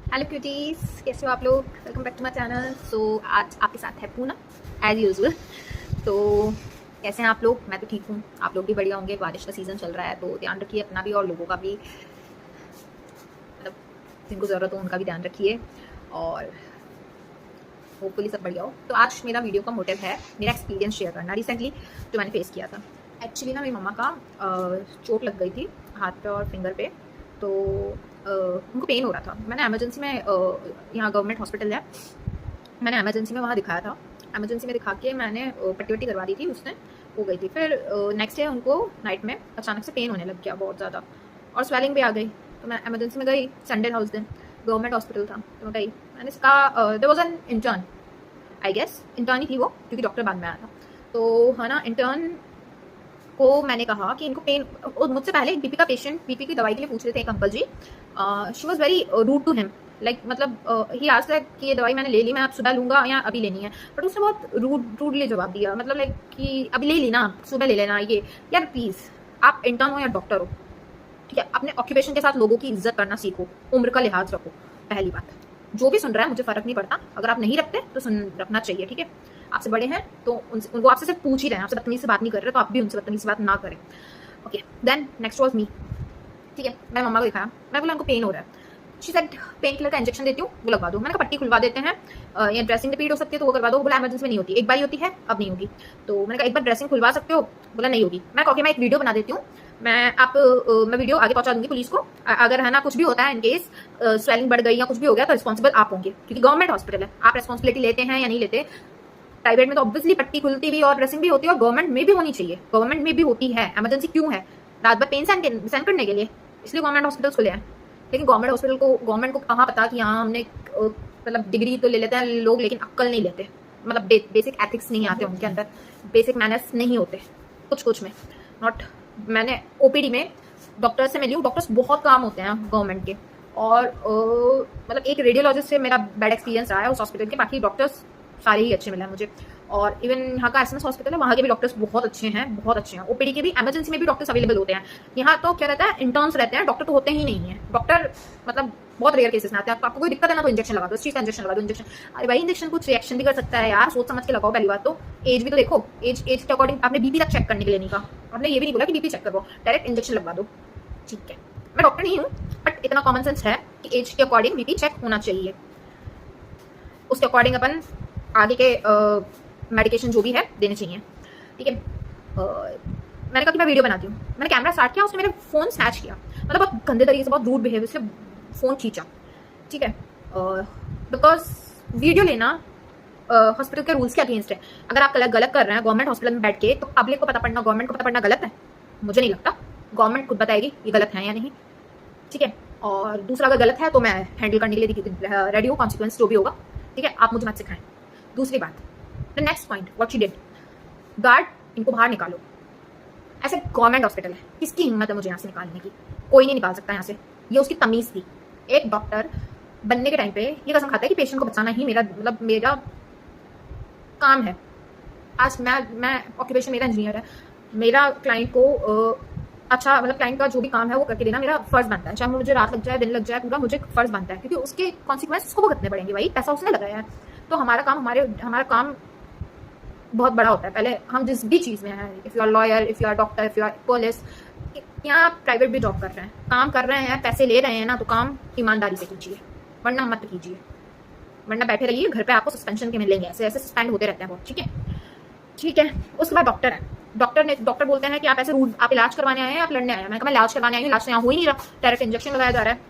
Hello cuties, कैसे हो आप लोग। Welcome back to my channel. So आज आपके साथ है पूनम एज यूजुअल। तो कैसे हैं आप लोग? मैं तो ठीक हूँ, आप लोग भी बढ़िया होंगे। बारिश का सीज़न चल रहा है तो ध्यान रखिए अपना भी और लोगों का भी, मतलब जिनको ज़रूरत हो उनका भी ध्यान रखिए और होपफुली सब बढ़िया हो। तो आज मेरा वीडियो का मोटिव है मेरा एक्सपीरियंस शेयर करना रिसेंटली जो मैंने फेस किया था। एक्चुअली ना मेरी मम्मा का चोट लग गई थी हाथ पे और फिंगर पे, तो उनको पेन हो रहा था। मैंने एमरजेंसी में यहाँ गवर्नमेंट हॉस्पिटल है, मैंने एमरजेंसी में वहाँ दिखाया था। एमरजेंसी में दिखा के मैंने पट्टी वट्टी करवा दी थी, उसने हो गई थी। फिर नेक्स्ट डे उनको नाइट में अचानक से पेन होने लग गया बहुत ज़्यादा और स्वेलिंग भी आ गई। तो मैं एमरजेंसी में गई, संडे था उस दिन, गवर्नमेंट हॉस्पिटल था तो मैं गई। मैंने कहा there was an intern, I guess intern ही थी वो क्योंकि डॉक्टर बाद में आया था। तो है ना, इंटर्न को मैंने कहा कि इनको पेन, मुझसे पहले एक बीपी का पेशेंट बीपी की दवाई के लिए पूछ रहे थे एक uncle ji. She was very rude to him, like मतलब ही आज तक कि ये दवाई मैंने ले ली, मैं अब सुबह लूंगा या अभी लेनी है। बट उसने बहुत रूडली जवाब दिया, मतलब लाइक कि अभी ले ली ना, सुबह ले लेना। ये यार प्लीज़, आप इंटर्न हो या डॉक्टर हो, ठीक है, अपने ऑक्यूपेशन के साथ लोगों की इज्जत करना सीखो, उम्र का लिहाज रखो। पहली बात, जो भी सुन रहा है मुझे फर्क नहीं पड़ता, अगर आप नहीं रखते तो सुन रखना चाहिए, ठीक है। आपसे बड़े हैं तो उनको आपसे सिर्फ पूछ ही रहे हैं, आपसे बदतमीजी से बात नहीं कर रहे, तो आप भी उनसे बदतमीजी से बात ना करें। Okay, then next was me, ठीक है। मैं मम्मा को दिखाया, मैं बोला उनको पेन हो रहा है। शी सेड पेन किलर का इंजेक्शन देती हूँ, वो लगवा दो। मैंने कहा पट्टी खुलवा देते हैं या ड्रेसिंग रिपीट हो सकती है तो वो करवा दो। बोला एमरजेंसी में नहीं होती, एक बार ही होती है, अब नहीं होगी। तो मैंने कहा एक बार ड्रेसिंग खुलवा सकते हो, बोला नहीं होगी। मैं कहा मैं एक वीडियो बना देती हूँ, मैं वीडियो आगे पहुंचा दूंगी पुलिस को। अगर है ना कुछ भी होता है, इनकेस स्वेलिंग बढ़ गई या कुछ भी हो गया तो रिस्पॉन्सिबल आप होंगे, क्योंकि गवर्नमेंट हॉस्पिटल है। आप रिस्पॉन्सिबिलिटी लेते हैं या नहीं लेते? प्राइवेट में तो ऑब्वियसली पट्टी खुलती भी और ड्रेसिंग भी होती है, और गवर्नमेंट में भी होनी चाहिए, गवर्नमेंट में भी होती है। एमरजेंसी क्यों है? रात भर पेन सहन करने के लिए, इसलिए गवर्नमेंट हॉस्पिटल खुले हैं। लेकिन गवर्नमेंट को कहाँ पता कि हाँ हमने मतलब डिग्री तो ले लेते हैं लोग, लेकिन अक्ल नहीं लेते, मतलब बेसिक एथिक्स नहीं आते उनके अंदर, बेसिक मैनर्स नहीं होते कुछ में। नॉट, मैंने ओपीडी में डॉक्टर से मिली हूँ, डॉक्टर्स बहुत काम होते हैं गवर्नमेंट के, और मतलब एक रेडियोलॉजिस्ट से मेरा बैड एक्सपीरियंस रहा है उस हॉस्पिटल के, बाकी डॉक्टर्स सारे ही अच्छे मिले हैं मुझे। और इवन यहाँ का एसएमएस हॉस्पिटल है, वहाँ के भी डॉक्टर्स बहुत अच्छे हैं, बहुत अच्छे हैं। ओपीडी के भी, एमरजेंसी में भी डॉक्टर्स अवेलेबल होते हैं। यहाँ तो क्या रहता है, इंटर्न्स रहते हैं, डॉक्टर तो होते ही नहीं है। डॉक्टर मतलब बहुत रेयर केसेस में आते हैं। आपको कोई दिक्कत है ना तो इंजेक्शन लगा दो, इस चीज़ का इंजेक्शन लगा दो। इंजेक्शन, अरे भाई इंजेक्शन कुछ रिएक्शन भी कर सकता है यार, सोच समझ के लगाओ। पहली बात तो एज भी तो देखो, एज के अकॉर्डिंग आपने बीपी तक चेक करने के लिए नहीं कहा, आपने ये भी नहीं बोला कि बीपी चेक करो, डायरेक्ट इंजेक्शन लगवा दो, ठीक है। मैं डॉक्टर नहीं हूँ, बट इतना कॉमन सेंस है कि एज के अकॉर्डिंग बीपी चेक होना चाहिए, उसके अकॉर्डिंग अपन आगे के मेडिकेशन जो भी है देने चाहिए, ठीक है। मैंने कहा कि मैं वीडियो बनाती हूँ, मैंने कैमरा स्टार्ट किया, उसने मेरे फ़ोन स्नैच किया, मतलब बहुत गंदे तरीके से, बहुत रूड बिहेवियर से फ़ोन खींचा, ठीक है। बिकॉज वीडियो लेना हॉस्पिटल के रूल्स के अगेंस्ट है। अगर आप गलत कर रहे हैं गवर्नमेंट हॉस्पिटल में बैठ के, तो पब्लिक को पता पड़ना, गवर्नमेंट को पता पड़ना गलत है? मुझे नहीं लगता, गवर्नमेंट खुद बताएगी ये गलत है या नहीं, ठीक है। और दूसरा, अगर गलत है तो मैं हैंडल करने के लिए रेडी हूँ, कॉन्सिक्वेंस जो भी होगा, ठीक है। आप मुझे मत सिखाएं। दूसरी बात, the next point what she did, guard इनको बाहर निकालो। ऐसे गवर्नमेंट हॉस्पिटल है, किसकी हिम्मत है मुझे यहाँ से निकालने की? कोई नहीं निकाल सकता यहाँ से, ये उसकी तमीज़ थी। एक डॉक्टर बनने के टाइम पे ये कसम खाता है कि पेशेंट को बचाना ही मेरा काम है। आज मैं ऑक्यूपेशन मेरा इंजीनियर है, मेरा क्लाइंट को अच्छा, मतलब क्लाइंट का जो भी काम है वो करके देना मेरा फर्ज बनता है, चाहे मुझे रात लग जाए दिन लग जाए, पूरा मुझे फर्ज बनता है, क्योंकि उसके कॉन्सिक्वेंस उसको भुगतने पड़ेंगे, भाई पैसा उसने लगाया है। तो हमारा काम बहुत बड़ा होता है। पहले हम जिस भी चीज़ में हैं, if you are lawyer, if you are doctor, if you are police, या आप प्राइवेट भी जॉब कर रहे हैं, काम कर रहे हैं, पैसे ले रहे हैं ना, तो काम ईमानदारी से कीजिए, वरना मत कीजिए, वरना बैठे रहिए घर पे, आपको सस्पेंशन के मिलेंगे, ऐसे सस्पेंड होते रहते हैं बहुत, ठीक है, ठीक है। उसके बाद डॉक्टर है, डॉक्टर बोलते हैं कि आप ऐसे रूड, आप इलाज करवाने आए हैं, आप लड़ने आए हैं। मैं कहा मैं इलाज करवाने आई हूँ, इलाज तो यहाँ हो ही नहीं रहा, डायरेक्ट इंजेक्शन लगाया जा रहा है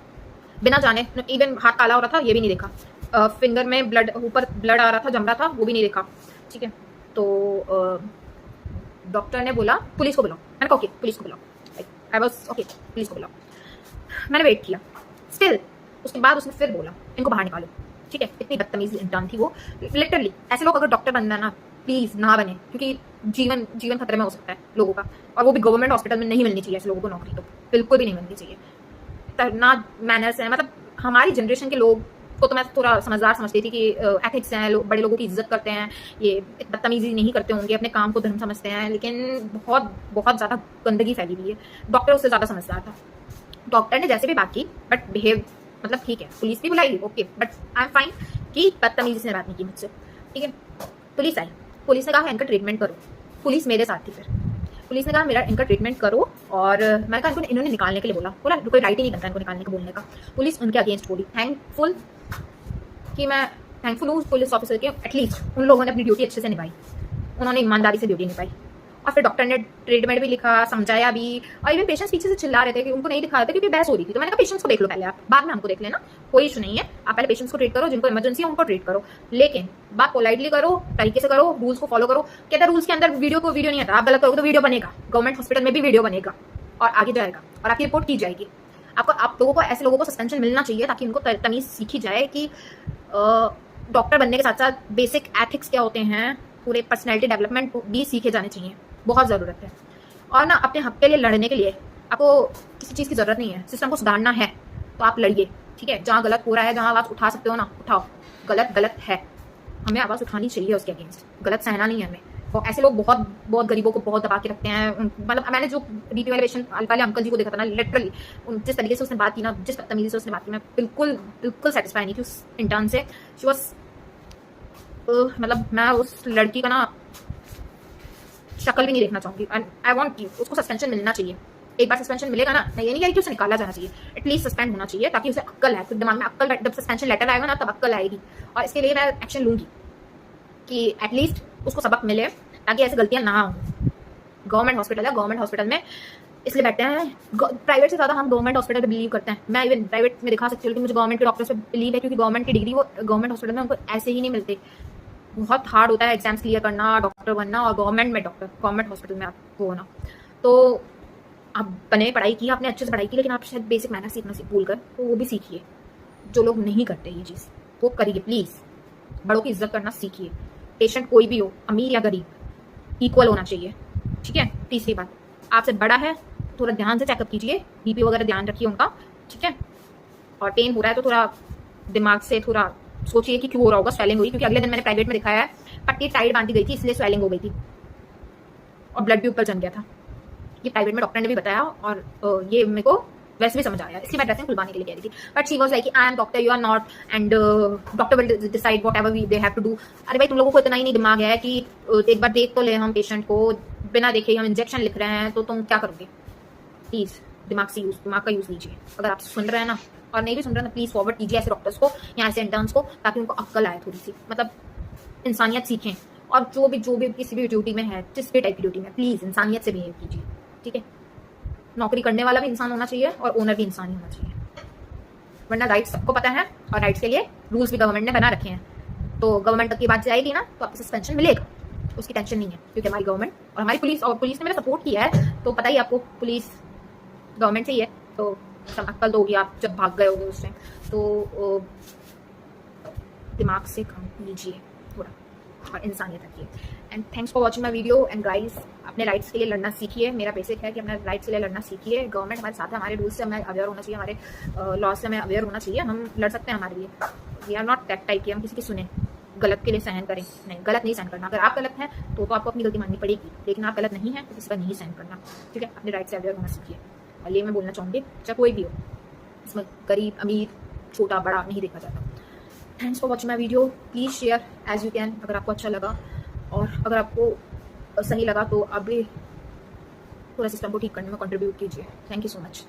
बिना जाने। इवन हाथ काला हो रहा था ये भी नहीं देखा, फिंगर में ब्लड, ऊपर ब्लड आ रहा था, जम रहा था, वो भी नहीं देखा, ठीक है। तो डॉक्टर ने बोला पुलिस को बुलाओ। मैंने कहा ओके पुलिस को बुलाओ, आई वाज ओके, पुलिस को बुलाओ। मैंने वेट किया, स्टिल उसके बाद उसने फिर बोला इनको बाहर निकालो, ठीक है। इतनी बदतमीज इंसान थी वो, लिटरली। ऐसे लोग अगर डॉक्टर बनना ना, प्लीज़ ना बने, क्योंकि जीवन खतरे में हो सकता है लोगों का, और वो भी गवर्नमेंट हॉस्पिटल में नहीं मिलनी चाहिए ऐसे लोगों को नौकरी, तो बिल्कुल भी नहीं मिलनी चाहिए। ना मैनर्स है, मतलब हमारी जनरेशन के लोग को तो मैं थोड़ा समझदार समझती थी कि एथिक्स हैं, बड़े लोगों की इज्जत करते हैं, ये बदतमीजी नहीं करते होंगे, अपने काम को धर्म समझते हैं, लेकिन बहुत बहुत ज़्यादा गंदगी फैली हुई है। डॉक्टर उससे ज़्यादा समझदार था, डॉक्टर ने जैसे भी बात की, बट बिहेव मतलब ठीक है, पुलिस भी बुलाई okay, but I am fine कि बदतमीजी से बात नहीं की मुझसे, ठीक है। पुलिस आई, पुलिस ने कहा इनका ट्रीटमेंट करो, पुलिस मेरे साथ थी। फिर पुलिस ने कहा मेरा इनका ट्रीटमेंट करो, और मैंने कहा इनको इन्होंने निकालने के लिए बोला कोई राइट ही नहीं करता इनको निकालने का बोलने का। पुलिस उनके अगेंस्ट बोली। थैंकफुल हूँ पुलिस ऑफिसर के, एटलीस्ट उन लोगों ने अपनी ड्यूटी अच्छे से निभाई, उन्होंने ईमानदारी से ड्यूटी निभाई। और फिर डॉक्टर ने ट्रीटमेंट भी लिखा, समझाया भी, और इवन पेशेंट्स पीछे से चिल्ला रहे थे कि उनको नहीं दिखा रहे थे क्योंकि बहस हो रही थी। तो मैंने कहा पेशेंट्स को देख लो पहले, आप बाद में हमको देख लेना, कोई इशू नहीं है, आप पहले पेशेंट्स को ट्रीट करो, जिनको इमरजेंसी है उनको ट्रीट करो, लेकिन बात पोलाइटली करो, तरीके से करो, रूल्स को फॉलो करो। कहते हैं रूल्स के अंदर वीडियो नहीं आता, आप गलत करोगे तो वीडियो बनेगा, गवर्नमेंट हॉस्पिटल में भी वीडियो बनेगा और आगे जाएगा और आपकी रिपोर्ट की जाएगी। आप लोगों को, ऐसे लोगों को सस्पेंशन मिलना चाहिए ताकि उनको तमीज सीखी जाए कि डॉक्टर बनने के साथ साथ बेसिक एथिक्स क्या होते हैं, पूरे पर्सनैलिटी डेवलपमेंट भी सीखे जाने चाहिए, बहुत ज़रूरत है। और ना अपने हक के लिए लड़ने के लिए आपको किसी चीज़ की ज़रूरत नहीं है, सिस्टम को सुधारना है तो आप लड़िए, ठीक है। जहाँ गलत हो रहा है, जहाँ आवाज़ उठा सकते हो ना उठाओ, गलत है, हमें आवाज़ उठानी चाहिए उसके अगेंस्ट, गलत सहना नहीं है हमें। और ऐसे लोग बहुत गरीबों को बहुत दबा के रखते हैं। मतलब मैंने जो बीपी वाले पेशेंट वाले अंकल जी को देखा था ना, लिटरली जिस तरीके से उसने बात की ना, जिस तमीज़ी से उसने बात की, मैं बिल्कुल सेटिस्फाई नहीं थी उस इंटर्न से। शी वॉज मतलब मैं उस लड़की का ना शक्ल भी नहीं देखना चाहूंगी। आई वॉन्ट यू, उसको सस्पेंशन मिलना चाहिए। एक बार सस्पेंशन मिलेगा ना, मैं ये नहीं कह रही कि उसे निकाला जाना चाहिए, एटलीस्ट सस्पेंड होना चाहिए ताकि उसे अक्ल है, फिर दिमाग में अक्ल, जब सस्पेंशन लेटर आएगा ना तब अक्ल आएगी। और इसके लिए मैं एक्शन लूंगी कि एटलीस्ट उसको सबक मिले ताकि ऐसी गलतियां ना हों। गवर्नमेंट हॉस्पिटल है, गवर्नमेंट हॉस्पिटल में इसलिए बैठते हैं, प्राइवेट से ज़्यादा हम गवर्नमेंट हॉस्पिटल पे बिलीव करते हैं। मैं इवन प्राइवेट में दिखा सकती हूँ, लेकिन मुझे गवर्नमेंट के डॉक्टर्स पे बिलीव है क्योंकि गवर्नमेंट की डिग्री वो गवर्नमेंट हॉस्पिटल में उनको ऐसे ही नहीं मिलते। बहुत हार्ड होता है एग्जाम्स क्लियर करना, डॉक्टर बनना, और गवर्नमेंट हॉस्पिटल में आपको होना। तो आप बने, पढ़ाई की, आपने अच्छे से पढ़ाई की, लेकिन आप शायद बेसिक मैनर्स सीखना भूल कर, तो वो भी सीखिए। जो लोग नहीं करते ये चीज़ वो करिए प्लीज़। बड़ों की इज्जत करना सीखिए। पेशेंट कोई भी हो, अमीर या गरीब, इक्वल होना चाहिए, ठीक है। तीसरी बात, आपसे बड़ा है थोड़ा ध्यान से चेकअप कीजिए, बीपी वगैरह ध्यान रखिए उनका, ठीक है। और पेन हो रहा है तो थोड़ा दिमाग से थोड़ा सोचिए कि क्यों हो रहा होगा, स्वेलिंग हुई, क्योंकि अगले दिन मैंने प्राइवेट में दिखाया है, पट्टी टाइट बांधी गई थी इसलिए स्वेलिंग हो गई थी और ब्लड भी ऊपर जम गया था। ये प्राइवेट में डॉक्टर ने भी बताया और ये मेरे को वैसे भी समझ आया, इसलिए मैं ड्रेसिंग खुलवाने के लिए कह रही थी। But she was like I am doctor, you are not, and doctor will decide whatever they have to do. अरे भाई तुम लोगों को इतना ही नहीं दिमाग है कि एक बार देख तो ले हम पेशेंट को, बिना देखे हम इंजेक्शन लिख रहे हैं तो तुम क्या करोगे? प्लीज दिमाग का यूज लीजिए। अगर आप सुन रहे हैं ना और नहीं भी सुन रहे हैं, प्लीज फॉरवर्ड कीजिए ऐसे डॉक्टर्स को या ऐसे इंटर्न्स को, ताकि उनको अक्ल आए थोड़ी सी, मतलब इंसानियत सीखें। और जो भी किसी भी ड्यूटी में है, जिस भी टाइप की ड्यूटी में, प्लीज इंसानियत से बिहेव कीजिए, ठीक है। नौकरी करने वाला भी इंसान होना चाहिए और ओनर भी इंसान ही होना चाहिए, वरना राइट्स सबको पता है और राइट्स के लिए रूल्स भी गवर्नमेंट ने बना रखे हैं। तो गवर्नमेंट तक की बात जाएगी ना तो आपको सस्पेंशन मिलेगा, उसकी टेंशन नहीं है, क्योंकि हमारी गवर्नमेंट और हमारी पुलिस ने मेरा सपोर्ट किया है। तो पता ही आपको, पुलिस गवर्नमेंट से ही है, तो सब अक्ल तो होगी आप जब भाग गए होगे उस टाइम। तो दिमाग से काम लीजिए थोड़ा और इंसानियत रखिए। And thanks for watching my video. And guys, अपने राइट्स के लिए लड़ना सीखिए। मेरा बेसिक है कि अपने राइट्स के लिए लड़ना सीखिए। गवर्नमेंट हमारे साथ है, हमारे रूल्स से हमें अवेयर होना चाहिए, हमारे लॉज से हमें अवेयर होना चाहिए। हम लड़ सकते हैं हमारे लिए, we are not that type कि हम किसी की सुने, गलत के लिए सहन करें। नहीं, गलत नहीं सहन करना। अगर आप गलत हैं तो आपको अपनी गलती माननी पड़ेगी, लेकिन आप गलत नहीं है तो किसी का नहीं सहन करना, ठीक है। अपने राइट से अवेयर होना सीखिए। और ये मैं बोलना चाहूँगी, चाहे कोई भी हो, इसमें गरीब अमीर छोटा बड़ा नहीं देखा जाता। Thanks for watching my video. Please share as you can अगर आपको अच्छा लगा, और अगर आपको सही लगा तो आप भी पूरा सिस्टम को ठीक करने में कंट्रीब्यूट कीजिए। Thank you so much.